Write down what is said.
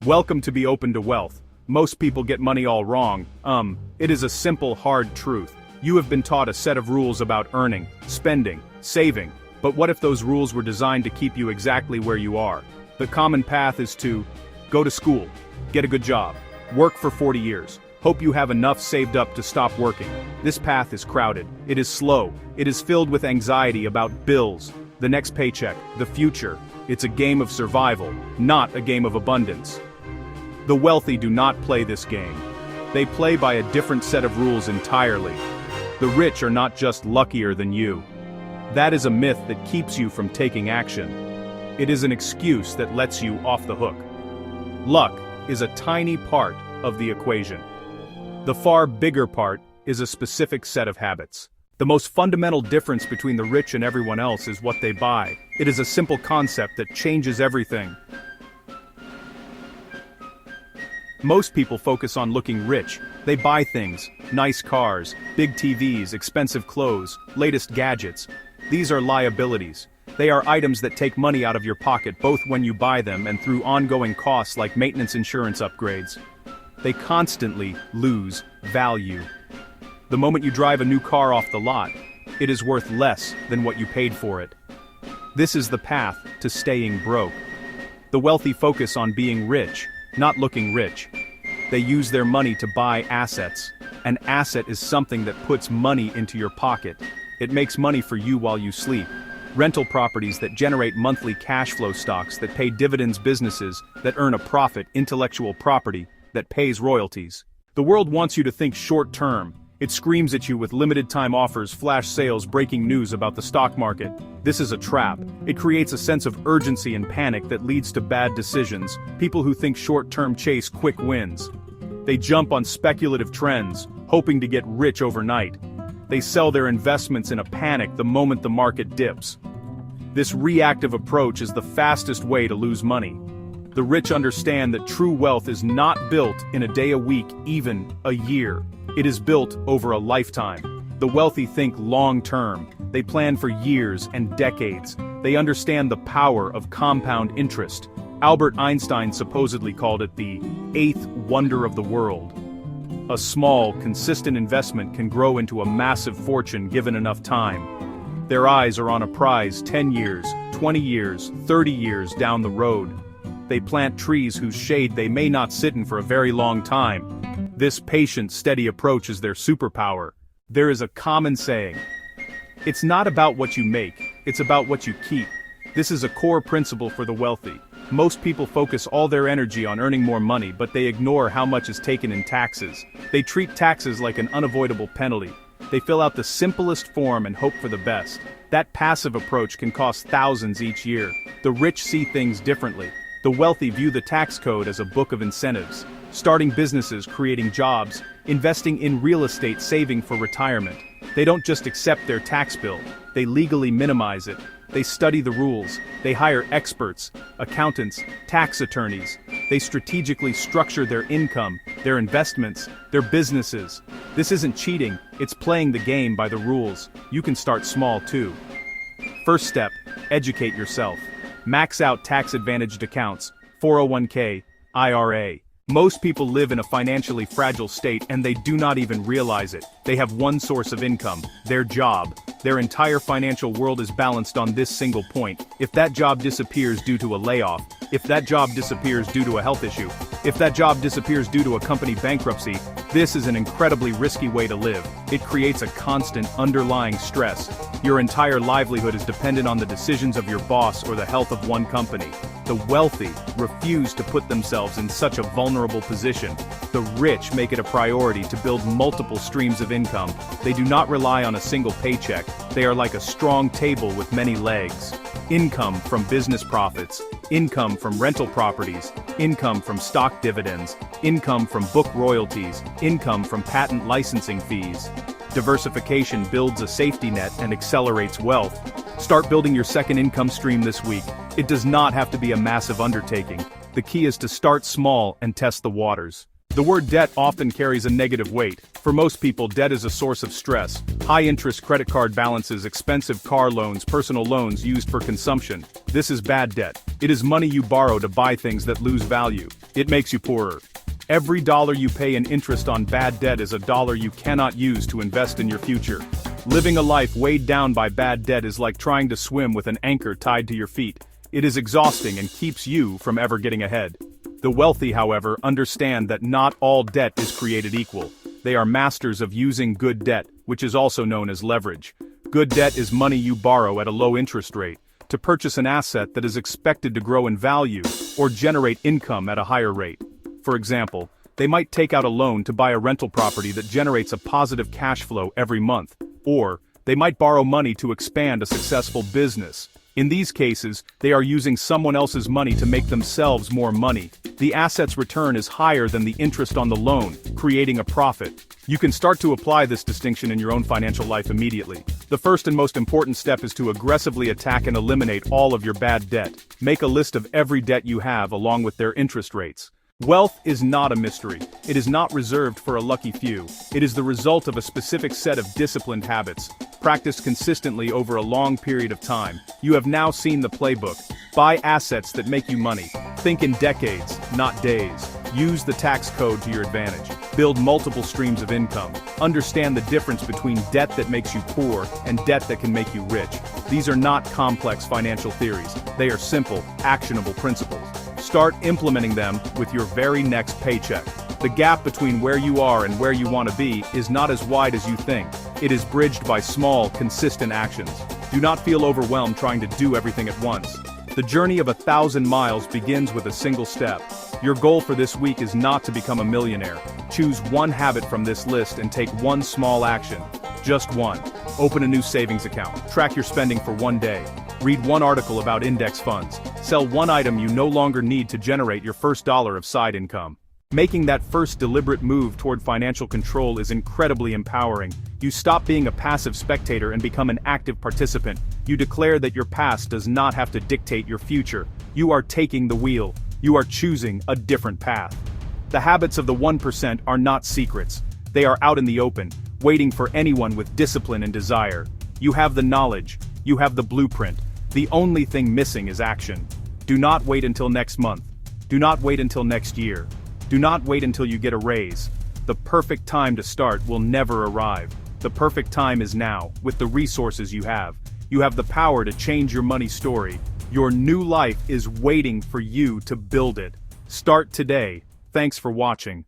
Welcome to Be Open to Wealth. Most people get money all wrong. It is a simple, hard truth. You have been taught a set of rules about earning, spending, saving. But what if those rules were designed to keep you exactly where you are? The common path is to go to school, get a good job, work for 40 years, hope you have enough saved up to stop working. This path is crowded. It is slow. It is filled with anxiety about bills, the next paycheck, the future. It's a game of survival, not a game of abundance. The wealthy do not play this game. They play by a different set of rules entirely. The rich are not just luckier than you. That is a myth that keeps you from taking action. It is an excuse that lets you off the hook. Luck is a tiny part of the equation. The far bigger part is a specific set of habits. The most fundamental difference between the rich and everyone else is what they buy. It is a simple concept that changes everything. Most people focus on looking rich. They buy things, nice cars, big TVs, expensive clothes, latest gadgets. These are liabilities. They are items that take money out of your pocket both when you buy them and through ongoing costs like maintenance insurance upgrades. They constantly lose value. The moment you drive a new car off the lot, it is worth less than what you paid for it. This is the path to staying broke. The wealthy focus on being rich, not looking rich. They use their money to buy assets. An asset is something that puts money into your pocket. It makes money for you while you sleep. Rental properties that generate monthly cash flow, stocks that pay dividends, businesses that earn a profit, intellectual property that pays royalties. The world wants you to think short term. It screams at you with limited time offers, flash sales, breaking news about the stock market. This is a trap. It creates a sense of urgency and panic that leads to bad decisions. People who think short-term chase quick wins. They jump on speculative trends, hoping to get rich overnight. They sell their investments in a panic the moment the market dips. This reactive approach is the fastest way to lose money. The rich understand that true wealth is not built in a day, a week, even a year. It is built over a lifetime. The wealthy think long-term. They plan for years and decades. They understand the power of compound interest. Albert Einstein supposedly called it the eighth wonder of the world. A small, consistent investment can grow into a massive fortune given enough time. Their eyes are on a prize 10 years, 20 years, 30 years down the road. They plant trees whose shade they may not sit in for a very long time. This patient, steady approach is their superpower. There is a common saying, "It's not about what you make, it's about what you keep." This is a core principle for the wealthy. Most people focus all their energy on earning more money, but they ignore how much is taken in taxes. They treat taxes like an unavoidable penalty. They fill out the simplest form and hope for the best. That passive approach can cost thousands each year. The rich see things differently. The wealthy view the tax code as a book of incentives. Starting businesses, creating jobs, investing in real estate, saving for retirement. They don't just accept their tax bill, they legally minimize it. They study the rules, they hire experts, accountants, tax attorneys. They strategically structure their income, their investments, their businesses. This isn't cheating, it's playing the game by the rules. You can start small too. First step, educate yourself. Max out tax-advantaged accounts, 401k, IRA. Most people live in a financially fragile state and they do not even realize it. They have one source of income, their job. Their entire financial world is balanced on this single point. If that job disappears due to a layoff, if that job disappears due to a health issue, if that job disappears due to a company bankruptcy, this is an incredibly risky way to live. It creates a constant underlying stress. Your entire livelihood is dependent on the decisions of your boss or the health of one company. The wealthy refuse to put themselves in such a vulnerable position. The rich make it a priority to build multiple streams of income. They do not rely on a single paycheck. They are like a strong table with many legs. Income from business profits, income from rental properties, income from stock dividends, income from book royalties, income from patent licensing fees. Diversification builds a safety net and accelerates wealth. Start building your second income stream this week. It does not have to be a massive undertaking. The key is to start small and test the waters. The word debt often carries a negative weight. For most people, debt is a source of stress. High-interest credit card balances, expensive car loans, personal loans used for consumption. This is bad debt. It is money you borrow to buy things that lose value. It makes you poorer. Every dollar you pay in interest on bad debt is a dollar you cannot use to invest in your future. Living a life weighed down by bad debt is like trying to swim with an anchor tied to your feet. It is exhausting and keeps you from ever getting ahead. The wealthy, however, understand that not all debt is created equal. They are masters of using good debt, which is also known as leverage. Good debt is money you borrow at a low interest rate to purchase an asset that is expected to grow in value or generate income at a higher rate. For example, they might take out a loan to buy a rental property that generates a positive cash flow every month, or they might borrow money to expand a successful business. In these cases, they are using someone else's money to make themselves more money. The asset's return is higher than the interest on the loan, creating a profit. You can start to apply this distinction in your own financial life immediately. The first and most important step is to aggressively attack and eliminate all of your bad debt. Make a list of every debt you have along with their interest rates. Wealth is not a mystery. It is not reserved for a lucky few. It is the result of a specific set of disciplined habits, practiced consistently over a long period of time. You have now seen the playbook. Buy assets that make you money. Think in decades, not days. Use the tax code to your advantage. Build multiple streams of income. Understand the difference between debt that makes you poor and debt that can make you rich. These are not complex financial theories. They are simple, actionable principles. Start implementing them with your very next paycheck. The gap between where you are and where you want to be is not as wide as you think. It is bridged by small, consistent actions. Do not feel overwhelmed trying to do everything at once. The journey of 1,000 miles begins with a single step. Your goal for this week is not to become a millionaire. Choose one habit from this list and take one small action. Just one. Open a new savings account. Track your spending for one day. Read one article about index funds. Sell one item you no longer need to generate your first dollar of side income. Making that first deliberate move toward financial control is incredibly empowering. You stop being a passive spectator and become an active participant. You declare that your past does not have to dictate your future. You are taking the wheel. You are choosing a different path. The habits of the 1% are not secrets. They are out in the open, waiting for anyone with discipline and desire. You have the knowledge. You have the blueprint. The only thing missing is action. Do not wait until next month. Do not wait until next year. Do not wait until you get a raise. The perfect time to start will never arrive. The perfect time is now, with the resources you have. You have the power to change your money story. Your new life is waiting for you to build it. Start today. Thanks for watching.